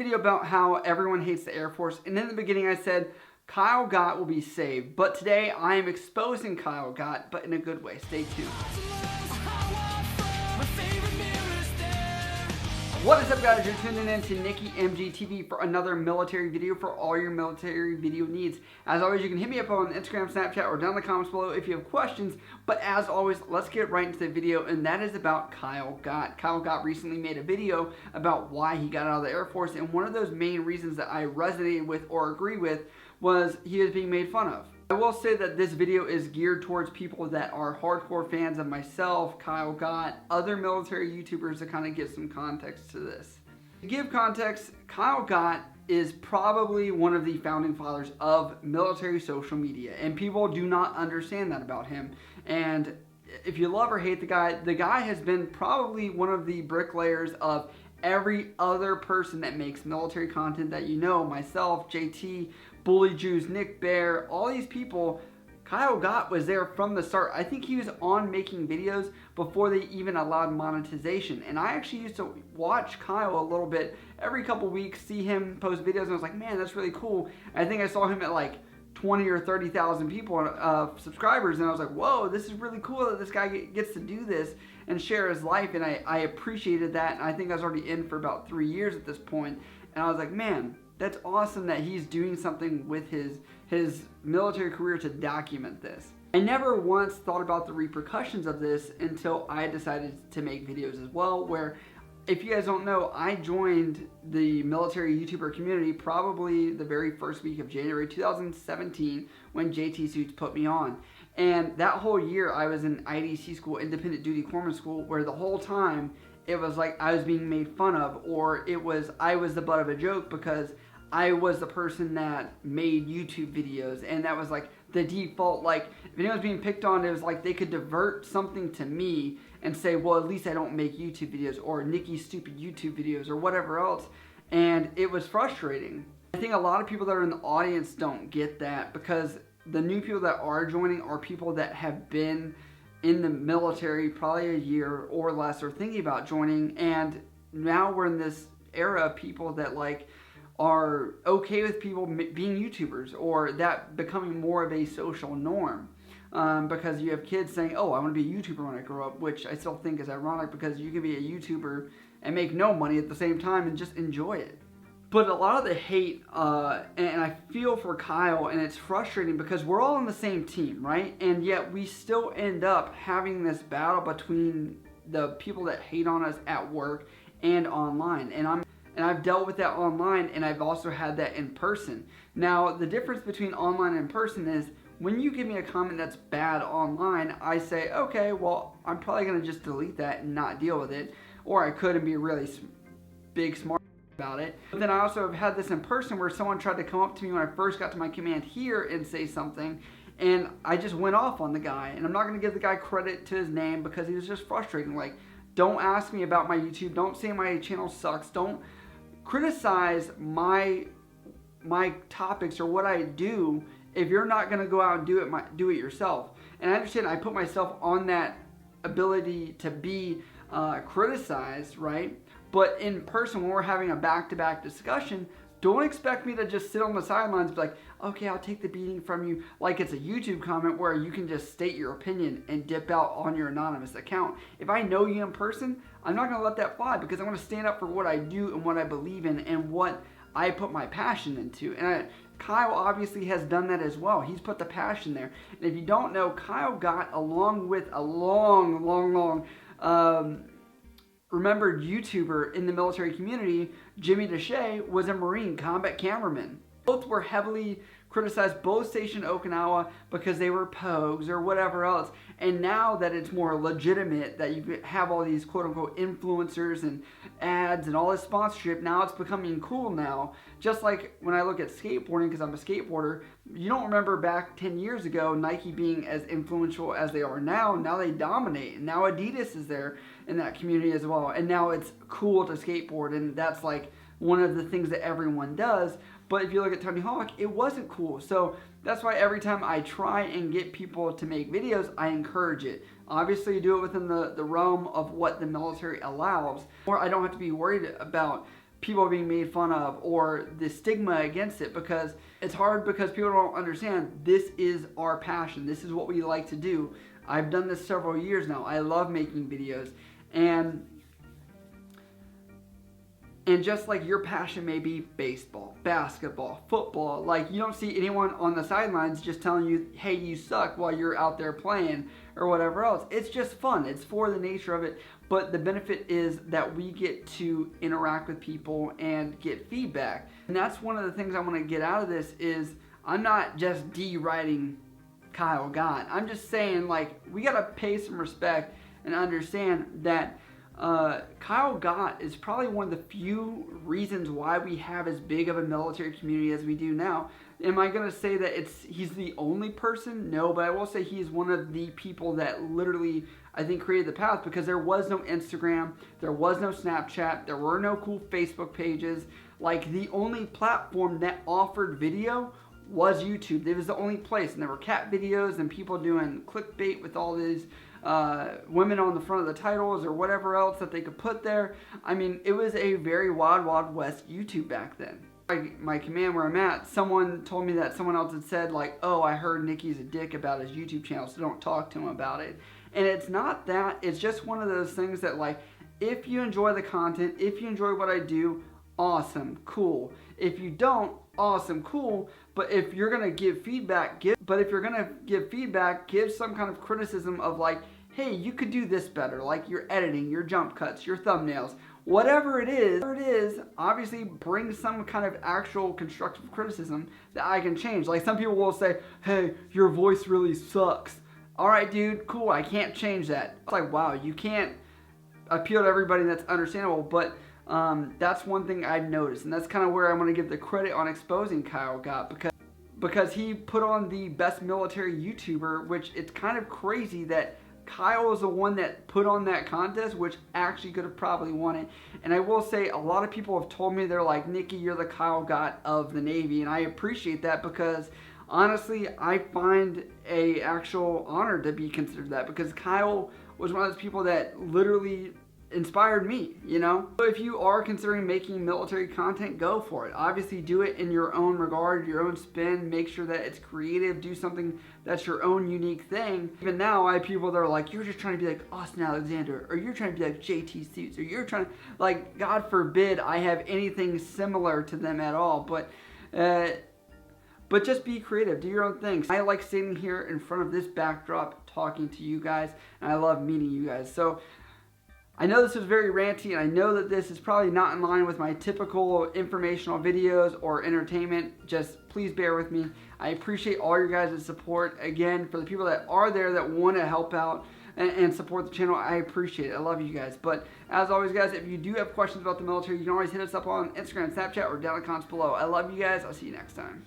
video about how everyone hates the Air Force, and in the beginning I said Kyle Gott will be saved, but today I am exposing Kyle Gott, but in a good way. Stay tuned. What is up, guys? You're tuning in to Nikki MGTV for another military video for all your military video needs. As always, you can hit me up on Instagram, Snapchat, or down in the comments below if you have questions. But as always, let's get right into the video, and that is about Kyle Gott. Kyle Gott recently made a video about why he got out of the Air Force, and one of those main reasons that I resonated with or agree with was he is being made fun of. I will say that this video is geared towards people that are hardcore fans of myself, Kyle Gott, other military YouTubers, to kind of give some context to this. To give context, Kyle Gott is probably one of the founding fathers of military social media, and people do not understand that about him. And if you love or hate the guy has been probably one of the bricklayers of every other person that makes military content that you know, myself, JT, Bully Jews, Nick Bear, all these people. Kyle Gott was there from the start. I think he was on making videos before they even allowed monetization. And I actually used to watch Kyle a little bit every couple weeks, see him post videos, and I was like, man, that's really cool. I think I saw him at like 20 or 30,000 people, subscribers, and I was like, whoa, this is really cool that this guy gets to do this and share his life, and I appreciated that. And I think I was already in for about 3 years at this point, and I was like, man, that's awesome that he's doing something with his military career to document this. I never once thought about the repercussions of this until I decided to make videos as well, where, if you guys don't know, I joined the military YouTuber community probably the very first week of January 2017 when JT Suits put me on. And that whole year I was in IDC school, Independent Duty Corpsman School, where the whole time it was like I was being made fun of, or I was the butt of a joke because I was the person that made YouTube videos, and that was like the default. Like, if anyone's being picked on, it was like they could divert something to me and say, well, at least I don't make YouTube videos, or Nikki's stupid YouTube videos, or whatever else. And it was frustrating. I think a lot of people that are in the audience don't get that, because the new people that are joining are people that have been in the military probably a year or less, or thinking about joining, and now we're in this era of people that like are okay with people being YouTubers, or that becoming more of a social norm, because you have kids saying, oh, I want to be a YouTuber when I grow up, which I still think is ironic, because you can be a YouTuber and make no money at the same time and just enjoy it. But a lot of the hate, and I feel for Kyle, and it's frustrating because we're all on the same team, right? And yet we still end up having this battle between the people that hate on us at work and online. And I've dealt with that online, and I've also had that in person. Now, the difference between online and in person is when you give me a comment that's bad online, I say, okay, well, I'm probably going to just delete that and not deal with it. Or I could and be really big smart about it. But then I also have had this in person where someone tried to come up to me when I first got to my command here and say something, and I just went off on the guy. And I'm not going to give the guy credit to his name because he was just frustrating. Like, don't ask me about my YouTube. Don't say my channel sucks. Don't criticize my topics or what I do if you're not going to go out and do it yourself. And I understand I put myself on that ability to be criticized, right? But in person, when we're having a back-to-back discussion, don't expect me to just sit on the sidelines and be like, okay, I'll take the beating from you, like it's a YouTube comment where you can just state your opinion and dip out on your anonymous account. If I know you in person, I'm not going to let that fly, because I want to stand up for what I do and what I believe in and what I put my passion into. And Kyle obviously has done that as well. He's put the passion there. And if you don't know, Kyle Gott, along with a long remembered YouTuber in the military community, Jimmy Deshay, was a Marine combat cameraman. Both were heavily criticized, both stationed in Okinawa, because they were pogues or whatever else. And now that it's more legitimate, that you have all these quote-unquote influencers and ads and all this sponsorship, now it's becoming cool now. Just like when I look at skateboarding, because I'm a skateboarder, you don't remember back 10 years ago Nike being as influential as they are now. Now they dominate, and now Adidas is there in that community as well. And now it's cool to skateboard, and that's like one of the things that everyone does. But if you look at Tony Hawk, it wasn't cool. So that's why every time I try and get people to make videos, I encourage it. Obviously, do it within the realm of what the military allows, or I don't have to be worried about people being made fun of or the stigma against it, because it's hard because people don't understand this is our passion. This is what we like to do. I've done this several years now. I love making videos, and just like your passion may be baseball, basketball, football, like you don't see anyone on the sidelines just telling you, hey, you suck, while you're out there playing or whatever else. It's just fun. It's for the nature of it. But the benefit is that we get to interact with people and get feedback. And that's one of the things I want to get out of this is I'm not just deriding KYLE GOTT. I'm just saying, like, we got to pay some respect and understand that KYLE GOTT is probably one of the few reasons why we have as big of a military community as we do now. Am I going to say that he's the only person? No, but I will say he's one of the people that literally, I think, created the path, because there was no Instagram, there was no Snapchat, there were no cool Facebook pages. Like, the only platform that offered video was YouTube. It was the only place, and there were cat videos and people doing clickbait with all these women on the front of the titles or whatever else that they could put there. I mean, it was a very wild, wild west YouTube back then. My command where I'm at, someone told me that someone else had said, like, oh, I heard Nicky's a dick about his YouTube channel, so don't talk to him about it. And it's not that. It's just one of those things that, like, if you enjoy the content, if you enjoy what I do, awesome, cool. If you don't, awesome, cool. But if you're gonna give feedback, give some kind of criticism of, like, hey, you could do this better, like your editing, your jump cuts, your thumbnails, whatever it is, obviously bring some kind of actual constructive criticism that I can change. Like, some people will say, hey, your voice really sucks. All right, dude, cool, I can't change that. It's like, wow, you can't appeal to everybody, that's understandable, but that's one thing I've noticed, and that's kind of where I'm going to give the credit on exposing KYLE GOTT, because he put on the best military YouTuber, which it's kind of crazy that Kyle is the one that put on that contest, which actually could have probably won it. And I will say, a lot of people have told me, they're like, Nicky, you're the KYLE GOTT of the Navy, and I appreciate that, because honestly, I find a actual honor to be considered that, because Kyle was one of those people that literally inspired me, you know? So if you are considering making military content, go for it. Obviously, do it in your own regard, your own spin. Make sure that it's creative. Do something that's your own unique thing. Even now, I have people that are like, you're just trying to be like Austin Alexander, or you're trying to be like JT Suits, or you're trying to, like, God forbid I have anything similar to them at all, but just be creative, do your own thing. I like sitting here in front of this backdrop talking to you guys, and I love meeting you guys. So I know this was very ranty, and I know that this is probably not in line with my typical informational videos or entertainment. Just please bear with me. I appreciate all your guys' support. Again, for the people that are there that want to help out and support the channel, I appreciate it. I love you guys. But as always, guys, if you do have questions about the military, you can always hit us up on Instagram, Snapchat, or down in the comments below. I love you guys. I'll see you next time.